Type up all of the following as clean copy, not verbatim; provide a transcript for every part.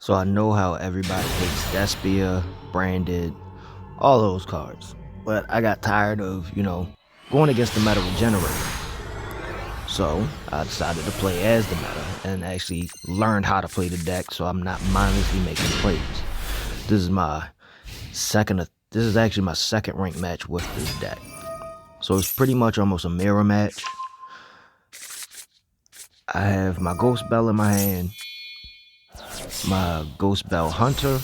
So I know how everybody hates Despia, Branded, all those cards. But I got tired of, going against the meta Regenerator. So I decided to play as the meta and actually learned how to play the deck so I'm not mindlessly making plays. This is my this is actually my second ranked match with this deck. So it's pretty much almost a mirror match. I have my Ghost Bell in my hand, my Ghost Bell Hunter,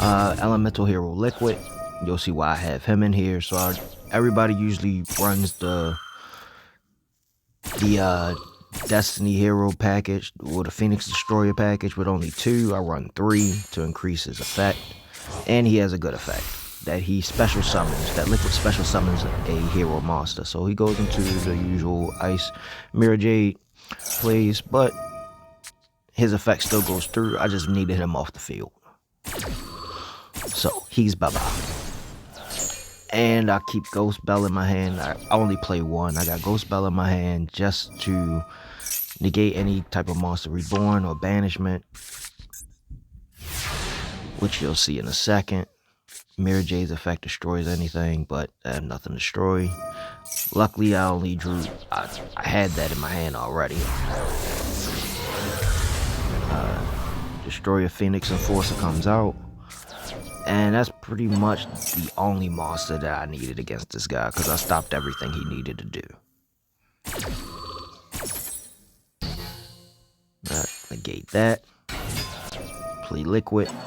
Elemental Hero Liquid. You'll see why I have him in here. So everybody usually runs the Destiny Hero package or the Phoenix Destroyer package with only 2. I run 3 to increase his effect, and he has a good effect that he special summons. That Liquid special summons a hero monster, so he goes into the usual Ice Mirror Jade plays, but his effect still goes through. I just needed him off the field, so he's bye-bye. And I keep Ghost Bell in my hand. I only play 1. I got Ghost Bell in my hand just to negate any type of monster reborn or banishment, which you'll see in a second. Mirror Jade's effect destroys anything, but I have nothing to destroy. Luckily, I only drew. I had that in my hand already. Destroyer Phoenix Enforcer comes out. And that's pretty much the only monster that I needed against this guy, because I stopped everything he needed to do. Negate that. Play Liquid. Alright.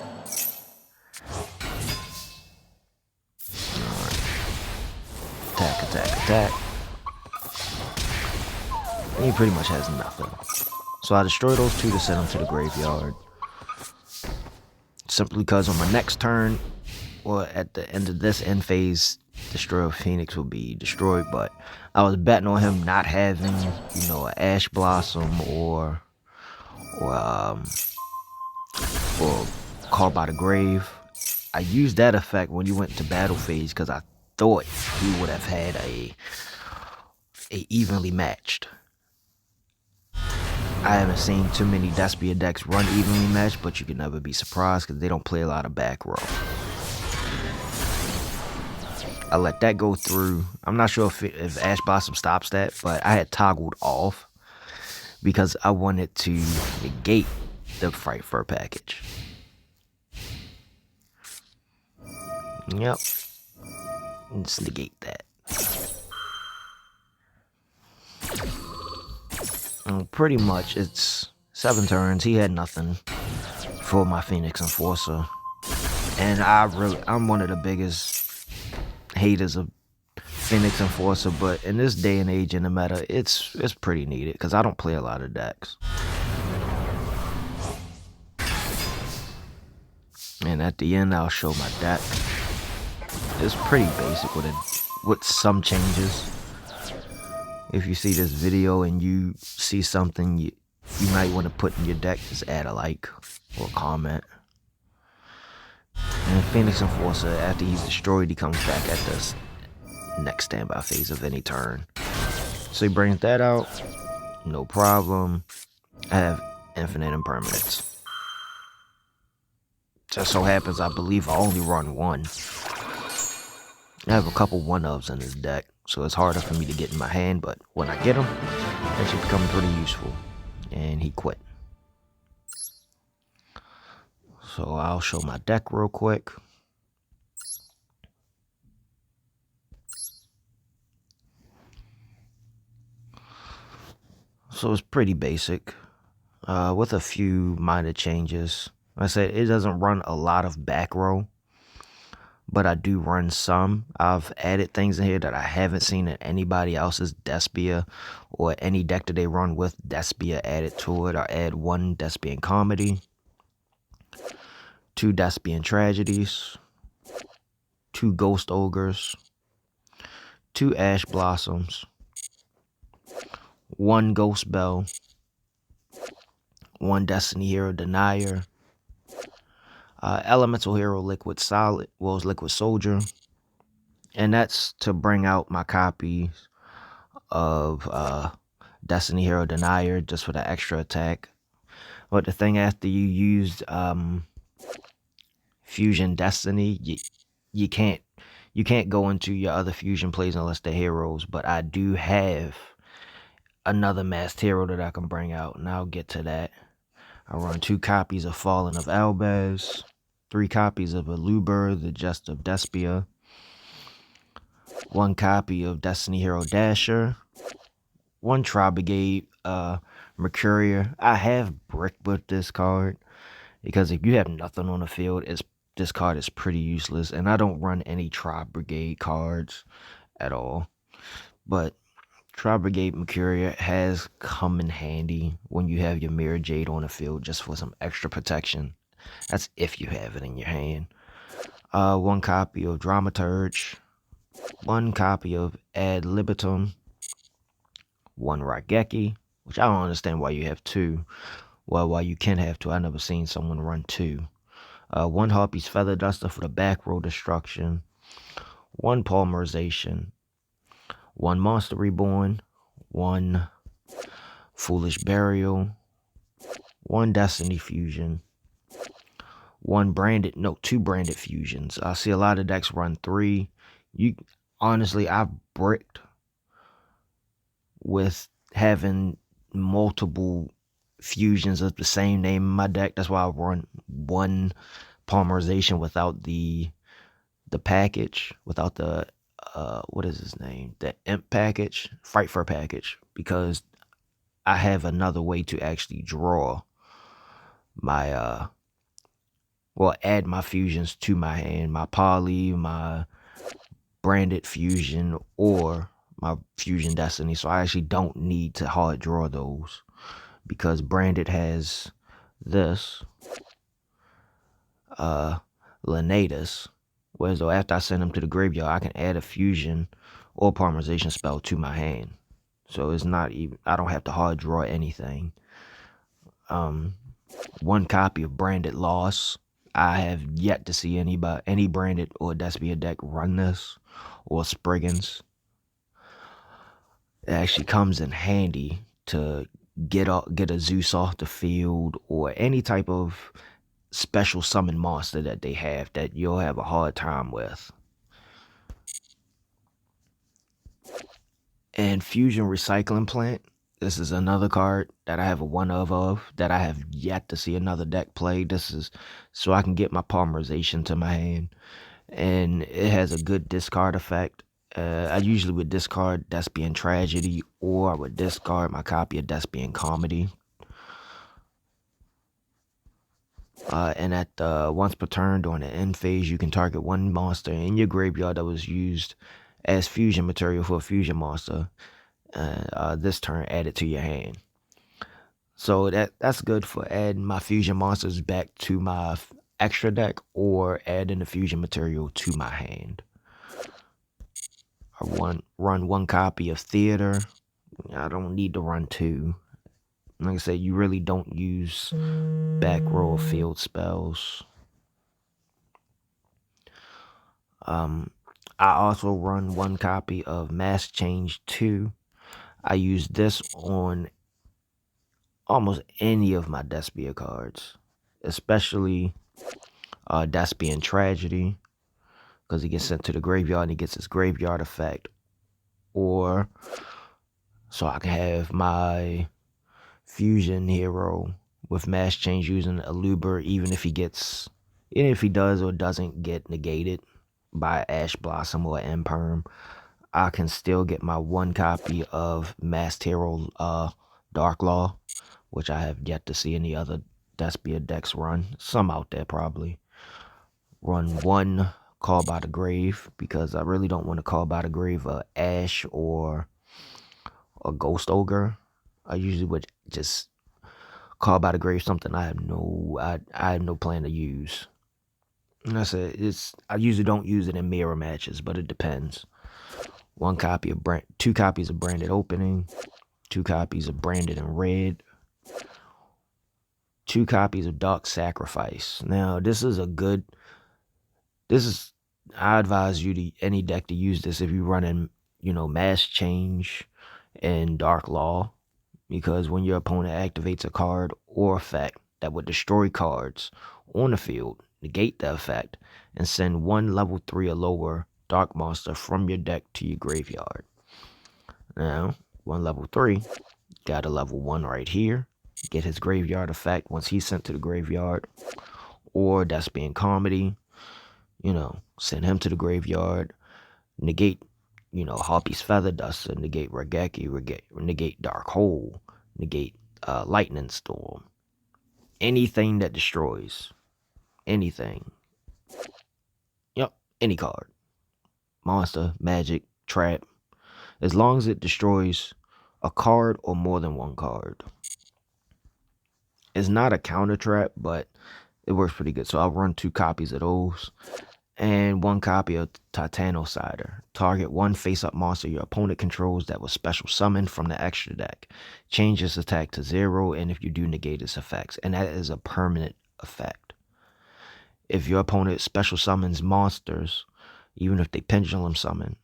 Attack, attack, attack. And he pretty much has nothing. So I destroy those 2 to send him to the graveyard. Simply because on my next turn, or at the end of this end phase, Destroyer Phoenix will be destroyed. But I was betting on him not having, an Ash Blossom or Call by the Grave. I used that effect when you went to battle phase because I thought he would have had a evenly matched. I haven't seen too many Despia decks run evenly matched, but you can never be surprised because they don't play a lot of back row. I let that go through. I'm not sure if Ash Blossom stops that, but I had toggled off because I wanted to negate the Fright Fur package. Yep. Let's negate that. And pretty much it's 7 turns. He had nothing for my Phoenix Enforcer. And I'm one of the biggest haters of Phoenix Enforcer, but in this day and age in the meta, it's pretty needed because I don't play a lot of decks. And at the end, I'll show my deck. It's pretty basic with some changes. If you see this video and you see something you might want to put in your deck, just add a like or comment. And Phoenix Enforcer, after he's destroyed, he comes back at the next standby phase of any turn. So he brings that out, no problem. I have infinite impermanence. Just so happens I believe I only run 1. I have a couple 1-ofs in this deck, so it's harder for me to get in my hand, but when I get them, it should become pretty useful. And he quit. So I'll show my deck real quick. So it's pretty basic, with a few minor changes. Like I said, it doesn't run a lot of back row, but I do run some. I've added things in here that I haven't seen in anybody else's Despia or any deck that they run with Despia added to it. I add 1 Despian Comedy, 2 Despian Tragedies, 2 Ghost Ogres, 2 Ash Blossoms, 1 Ghost Bell, 1 Destiny Hero Denier, Elemental Hero Liquid Soldier, and that's to bring out my copies of Destiny Hero Denier just for the extra attack. But the thing after you used Fusion Destiny, you can't go into your other fusion plays unless they're heroes. But I do have another masked hero that I can bring out, and I'll get to that. I run 2 copies of Fallen of Albaz, 3 copies of Aluber, the Jest of Despia, 1 copy of Destiny Hero Dasher, 1 Tri-Brigade Mercurier. I have Brick with this card because if you have nothing on the field, this card is pretty useless, and I don't run any Tri-Brigade cards at all. But Tri-Brigade Mercurier has come in handy when you have your Mirror Jade on the field just for some extra protection. That's if you have it in your hand. 1 copy of Dramaturge, 1 copy of Ad Libitum, 1 Raigeki, which I don't understand why you have 2. Well, why you can have 2. I never seen someone run 2. 1 Harpy's Feather Duster for the back row destruction, 1 Polymerization, 1 Monster Reborn, 1 Foolish Burial, 1 Destiny Fusion, 2 branded fusions. I see a lot of decks run 3. Honestly, I've bricked with having multiple fusions of the same name in my deck. That's why I run 1 Polymerization without the package, without the what is his name? The Imp package, Fight for package, because I have another way to actually draw my add my fusions to my hand, my poly, my branded fusion, or my fusion destiny. So I actually don't need to hard draw those because branded has this Lenatus, whereas though after I send them to the graveyard, I can add a fusion or polymerization spell to my hand. So it's not even, I don't have to hard draw anything. 1 copy of Branded Loss. I have yet to see any branded or Despia deck run this, or Spriggans. It actually comes in handy to get a Zeus off the field, or any type of special summon monster that they have that you'll have a hard time with. And Fusion Recycling Plant. This is another card that I have a one of that I have yet to see another deck play. This is so I can get my polymerization to my hand, and it has a good discard effect. I usually would discard Despian Tragedy, or I would discard my copy of Despian Comedy. And at once per turn during the end phase, you can target 1 monster in your graveyard that was used as fusion material for a fusion monster. This turn, add it to your hand. So that's good for adding my fusion monsters back to my extra deck, or adding the fusion material to my hand. I run 1 copy of Theater. I don't need to run 2. Like I said, you really don't use back row field spells. I also run 1 copy of Mass Change 2. I use this on almost any of my Despia cards, especially Despian Tragedy, because he gets sent to the graveyard and he gets his graveyard effect. Or so I can have my fusion hero with Mass Change using Aluber, even if he does or doesn't get negated by Ash Blossom or Imperm, I can still get my 1 copy of Masked Hero Dark Law, which I have yet to see any other Despia decks run. Some out there probably. Run 1 Call by the Grave, because I really don't want to call by the grave a Ash or a Ghost Ogre. I usually would just call by the grave something I have no plan to use. And I said, I usually don't use it in mirror matches, but it depends. 2 copies of Branded Opening, 2 copies of Branded in Red, 2 copies of Dark Sacrifice. Now, I advise you to any deck to use this if you're running, Mass Change and Dark Law, because when your opponent activates a card or effect, that would destroy cards on the field, negate the effect, and send one level 3 or lower dark monster from your deck to your graveyard. Now, one level 3 got a level 1 right here. Get his graveyard effect once he's sent to the graveyard. Or Despian Comedy, send him to the graveyard. Negate, Harpy's Feather Duster, negate Regeki, negate Dark Hole, negate Lightning Storm. Anything that destroys. Anything. Yep, any card. Monster, magic, trap. As long as it destroys a card or more than one card. It's not a counter trap, but it works pretty good. So I'll run 2 copies of those. And 1 copy of Titanocider. Target 1 face-up monster your opponent controls that was special summoned from the extra deck. Change its attack to 0, and if you do, negate its effects. And that is a permanent effect. If your opponent special summons monsters, even if they pendulum summon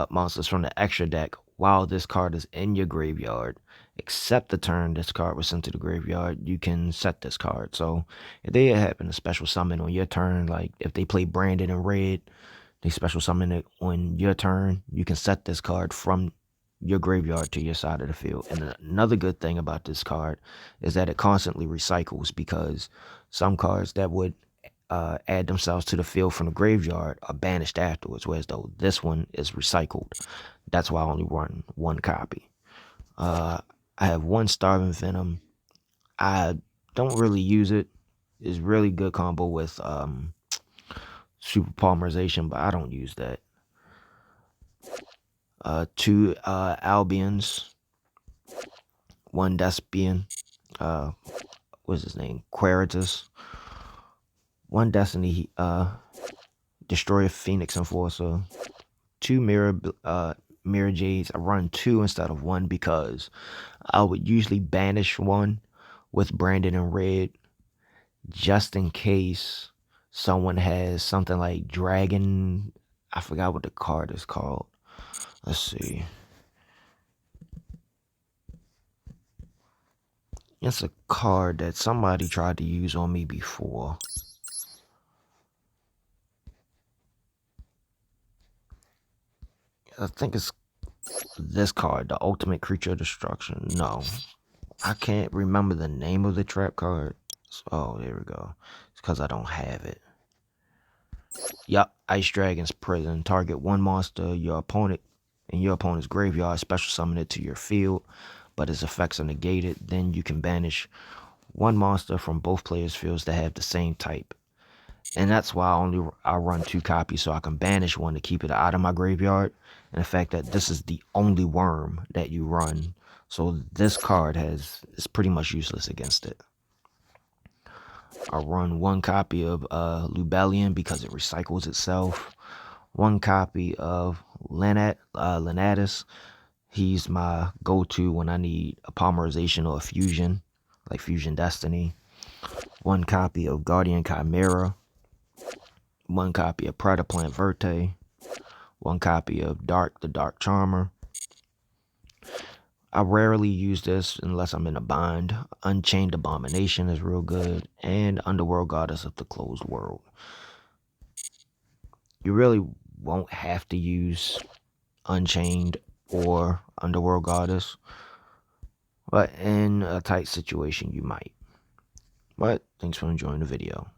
monsters from the extra deck while this card is in your graveyard, except the turn this card was sent to the graveyard, you can set this card. So if they happen to special summon on your turn, like if they play Branded in red, they special summon it on your turn, you can set this card from your graveyard to your side of the field. And another good thing about this card is that it constantly recycles, because some cards that would add themselves to the field from the graveyard are banished afterwards, whereas though this one is recycled. That's why I only run 1 copy. I have 1 Starving Venom. I don't really use it. It's really good combo with Super Polymerization, but I don't use that. 2 Albions. 1 Despian. What's his name? Queritus. 1 Destiny Destroyer Phoenix Enforcer. 2 Mirror Jades. I run 2 instead of 1 because I would usually banish 1 with Branded in red, just in case someone has something like Dragon. I forgot what the card is called. Let's see. It's a card that somebody tried to use on me before. I think it's this card, the Ultimate Creature of Destruction. No, I can't remember the name of the trap card. Oh, there we go. It's because I don't have it. Yup, Ice Dragon's Prison. Target 1 monster your opponent in your opponent's graveyard. Special summon it to your field, but its effects are negated. Then you can banish 1 monster from both players' fields that have the same type. And that's why I run 2 copies, so I can banish 1 to keep it out of my graveyard. And the fact that this is the only worm that you run, so this card is pretty much useless against it. I run 1 copy of Lubellion because it recycles itself. 1 copy of Lenatus. He's my go-to when I need a polymerization or a fusion, like Fusion Destiny. 1 copy of Guardian Chimera. 1 copy of Predaplant Verte. 1 copy of the Dark Charmer. I rarely use this unless I'm in a bind. Unchained Abomination is real good. And Underworld Goddess of the Closed World. You really won't have to use Unchained or Underworld Goddess, but in a tight situation you might. But thanks for enjoying the video.